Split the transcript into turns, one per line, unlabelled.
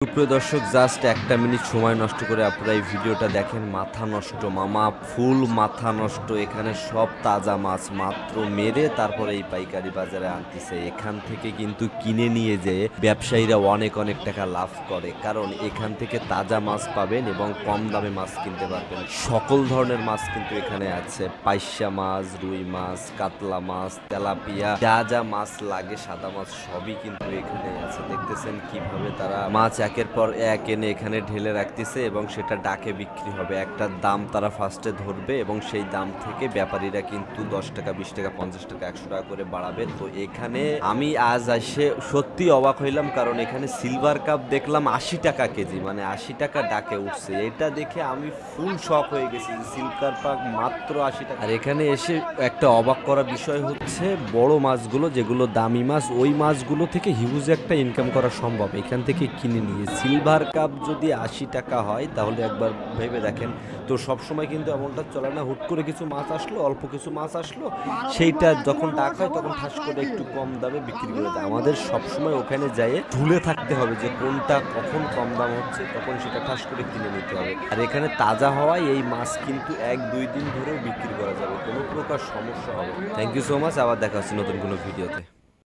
সুপ্রিয় দর্শক, জাস্ট একটা মিনিট সময় নষ্ট করে আপনারা এই ভিডিওটা দেখেন। মাথা নষ্ট মামা, ফুল মাথা নষ্ট। এখানে সব তাজা মাছ মাত্র মেরে তারপরে এই পাইকারি বাজারে আনতেছে। এখান থেকে কিন্তু কিনে নিয়ে যেয়ে ব্যবসায়ীরা অনেক অনেক টাকা লাভ করে, কারণ এখান থেকে তাজা মাছ পাবেন এবং কম দামে মাছ কিনতে পারবেন। সকল ধরনের মাছ কিন্তু এখানে আছে, পাইসা মাছ, রুই মাছ, কাতলা মাছ, তেলাপিয়া, যা যা মাছ লাগে সাদা মাছ সবই কিন্তু এখানে আছে। দেখতেছেন কিভাবে তারা মাছ একের পর এক এনে এখানে ঢেলে রাখতেছে এবং সেটা ডাকে বিক্রি হবে। একটা দাম তারা ফার্স্টে ধরবে এবং সেই দাম থেকে ব্যাপারীরা কিন্তু 10 টাকা, 20 টাকা, 50 টাকা, 100 টাকা করে বাড়াবে। তো এখানে আমি আজ এসে সত্যি অবাক হইলাম, কারণ এখানে সিলভার কাপ দেখলাম 80 টাকা কেজি, মানে 80 টাকা ডাকে উঠছে। এটা দেখে আমি ফুল শক হয়ে গেছি যে সিলভার কাপ মাত্র 80 টাকা। আর এখানে এসে একটা অবাক করা বিষয় হচ্ছে, বড় মাছগুলো যেগুলো দামি মাছ, ওই মাছগুলো থেকে হিউজ একটা ইনকাম করা সম্ভব এখান থেকে কিনে নিয়ে। সিলভার কাপ যদি 80 টাকা হয় তাহলে একবার ভেবে দেখেন। তো সবসময় কিন্তু এমনটা চলে না, হুট করে কিছু মাছ আসলো, অল্প কিছু মাছ আসলো, সেইটা যখন ডাক হয় তখন ঠাস করে একটু কম দামে বিক্রি করে দেয়। আমাদের সবসময় ওখানে যেয়ে ঝুলে থাকতে হবে যে কোনটা কখন কম দাম হচ্ছে, তখন সেটা ঠাস করে কিনে নিতে হবে। আর এখানে তাজা হওয়ায় এই মাছ কিন্তু 1-2 দিন ধরেও বিক্রি করা যাবে, কোনো প্রকার সমস্যা হবে। থ্যাংক ইউ সো মাচ, আবার দেখা হচ্ছে নতুন কোনো ভিডিওতে।